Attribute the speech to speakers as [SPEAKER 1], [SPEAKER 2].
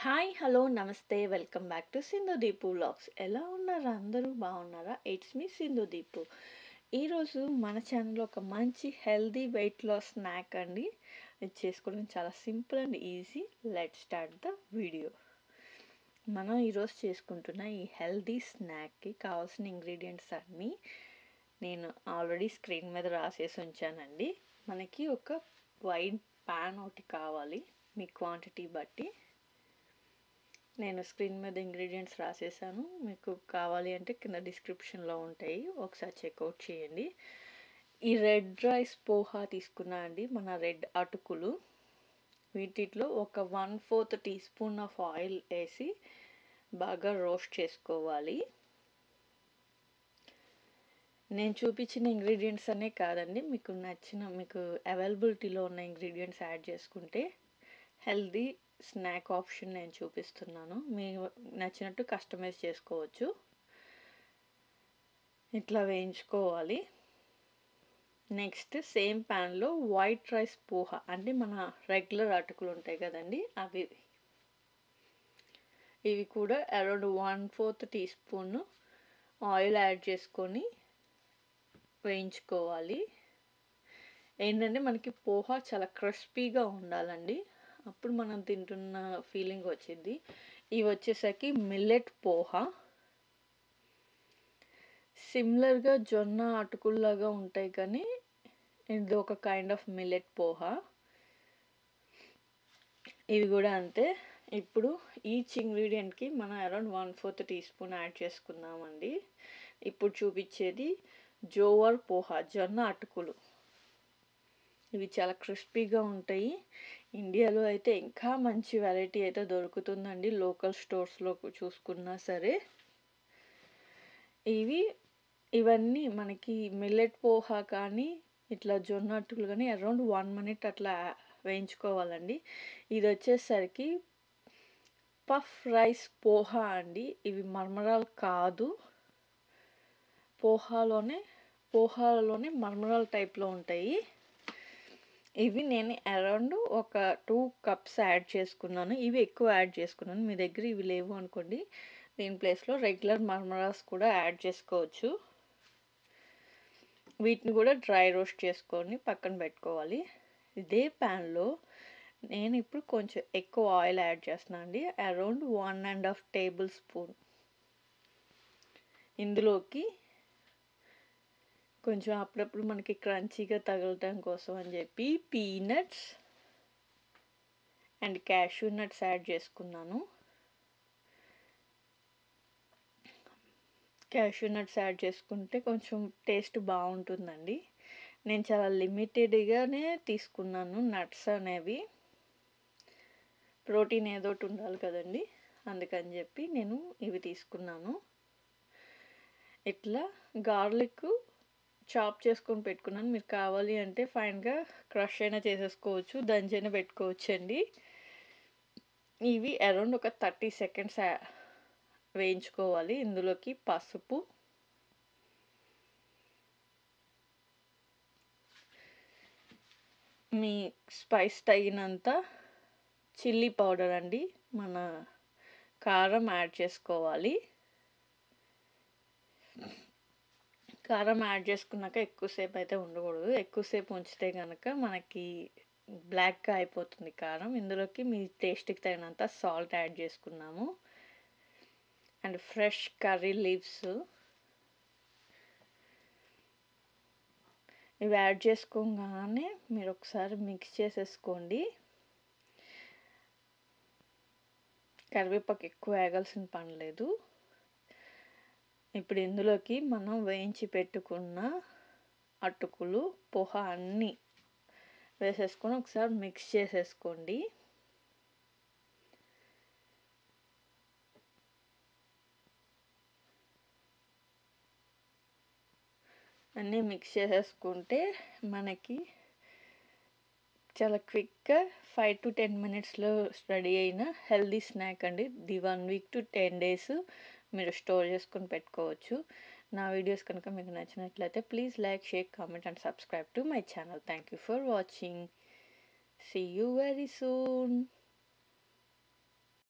[SPEAKER 1] Hi hello నమస్తే welcome back to Sindhu Deepu vlogs. ఎలా ఉన్నారు? అందరూ బాగున్నారా? It's me Sindhu Deepu. ఈరోజు మన ఛానల్లో ఒక మంచి హెల్దీ వెయిట్ లాస్ స్నాక్ అండి. ఇది చేసుకోవడం చాలా simple and easy. Let start the video. మనం ఈరోజు చేసుకుంటున్న ఈ హెల్దీ స్నాక్కి కావాల్సిన ఇంగ్రీడియంట్స్ అన్నీ నేను ఆల్రెడీ స్క్రీన్ మీద రాసేసి ఉంచానండి. మనకి ఒక వైట్ ప్యాన్ ఒకటి కావాలి, మీ క్వాంటిటీ బట్టి. నేను స్క్రీన్ మీద ఇంగ్రీడియంట్స్ రాసేసాను, మీకు కావాలి అంటే కింద డిస్క్రిప్షన్లో ఉంటాయి, ఒకసారి చెక్అవుట్ చేయండి. ఈ రెడ్ రైస్ పోహా తీసుకున్నా అండి, మన రెడ్ అటుకులు. వీటిలో ఒక 1/4 టీ స్పూన్ ఆఫ్ ఆయిల్ వేసి బాగా రోస్ట్ చేసుకోవాలి. నేను చూపించిన ఇంగ్రీడియంట్స్ అనే కాదండి, మీకు నచ్చిన మీకు అవైలబిలిటీలో ఉన్న ఇంగ్రీడియంట్స్ యాడ్ చేసుకుంటే హెల్దీ స్నాక్ ఆప్షన్ నేను చూపిస్తున్నాను. మీకు నచ్చినట్టు కస్టమైజ్ చేసుకోవచ్చు. ఇట్లా వేయించుకోవాలి. నెక్స్ట్ సేమ్ ప్యాన్లో వైట్ రైస్ పోహా అంటే మన రెగ్యులర్ అటుకులు ఉంటాయి కదండి, ఇవి కూడా around 1/4 teaspoon oil add చేసుకొని వేయించుకోవాలి. ఏంటంటే మనకి పోహా చాలా క్రిస్పీగా ఉండాలండి, అప్పుడు మనం తింటున్న ఫీలింగ్ వచ్చింది. ఇవి వచ్చేసరికి మిల్లెట్ పోహా. సిమిలర్గా జొన్న అటుకుల్లాగా ఉంటాయి, కానీ ఇది ఒక కైండ్ ఆఫ్ మిల్లెట్ పోహా. ఇవి కూడా అంతే. ఇప్పుడు ఈచ్ ఇంగ్రీడియంట్కి మనం అరౌండ్ 1/4 టీ స్పూన్ యాడ్ చేసుకుందామండి. ఇప్పుడు చూపించేది జోవర్ పోహా, జొన్న అటుకులు. ఇవి చాలా క్రిస్పీగా ఉంటాయి. ఇండియాలో అయితే ఇంకా మంచి వెరైటీ అయితే దొరుకుతుందండి, లోకల్ స్టోర్స్లో చూసుకున్నా సరే. ఇవన్నీ మనకి మిల్లెట్ పోహా కానీ ఇట్లా జొన్న అటుకులు కానీ అరౌండ్ 1 మినిట్ అట్లా వేయించుకోవాలండి. ఇది వచ్చేసరికి పఫ్ రైస్ పోహా అండి. ఇవి మర్మరాలు కాదు, పోహాలోనే మర్మరాలు టైప్లో ఉంటాయి. ఇవి నేను అరౌండ్ ఒక 2 కప్స్ యాడ్ చేసుకున్నాను. ఇవి ఎక్కువ యాడ్ చేసుకున్నాను. మీ దగ్గర ఇవి లేవు అనుకోండి, దీని ప్లేస్లో రెగ్యులర్ మర్మరాస్ కూడా యాడ్ చేసుకోవచ్చు. వీటిని కూడా డ్రై రోస్ట్ చేసుకొని పక్కన పెట్టుకోవాలి. ఇదే ప్యాన్లో నేను ఇప్పుడు కొంచెం ఎక్కువ ఆయిల్ యాడ్ చేస్తున్నాను అండి, అరౌండ్ 1.5 టేబుల్ స్పూన్. ఇందులోకి కొంచెం అప్పుడప్పుడు మనకి క్రంచీగా తగలటం కోసం అని చెప్పి peanuts and cashew nuts add చేసుకున్నాను. క్యాష్యూ నట్స్ యాడ్ చేసుకుంటే కొంచెం టేస్ట్ బాగుంటుందండి. నేను చాలా లిమిటెడ్గానే తీసుకున్నాను నట్స్ అనేవి, ప్రోటీన్ ఏదో ఒకటి ఉండాలి కదండి, అందుకని చెప్పి నేను ఇవి తీసుకున్నాను. ఇట్లా గార్లిక్ చాప్ చేసుకొని పెట్టుకున్నాను. మీరు కావాలి అంటే ఫైన్గా క్రష్ అయినా చేసేసుకోవచ్చు, దంచైనా పెట్టుకోవచ్చు అండి. ఇవి అరౌండ్ ఒక 30 సెకండ్స్ వేయించుకోవాలి. ఇందులోకి పసుపు, మీ స్పైస్ తగినంత చిల్లీ పౌడర్ అండి, మన కారం యాడ్ చేసుకోవాలి. కారం యాడ్ చేసుకున్నాక ఎక్కువసేపు అయితే ఉండకూడదు, ఎక్కువసేపు ఉంచితే కనుక మనకి బ్లాక్గా అయిపోతుంది కారం. ఇందులోకి మీ టేస్ట్కి తగినంత సాల్ట్ యాడ్ చేసుకున్నాము అండ్ ఫ్రెష్ కర్రీ లీవ్స్ ఇవి యాడ్ చేసుకోగానే మీరు ఒకసారి మిక్స్ చేసేసుకోండి. కరివేపాకు ఎక్కువ వేగాల్సిన పని లేదు. ఇప్పుడు ఇందులోకి మనం వేయించి పెట్టుకున్న అటుకులు పోహా అన్నీ వేసేసుకొని ఒకసారి మిక్స్ చేసేసుకోండి. అన్నీ మిక్స్ చేసేసుకుంటే మనకి చాలా క్విక్గా 5 to 10 మినిట్స్లో రెడీ అయిన హెల్దీ స్నాక్ అండి. ది 1 week to 10 days మీరు స్టోర్ చేసుకొని పెట్టుకోవచ్చు. నా వీడియోస్ కనుక మీకు నచ్చినట్లయితే please like, share, comment and subscribe to my channel. Thank you for watching. See you very soon.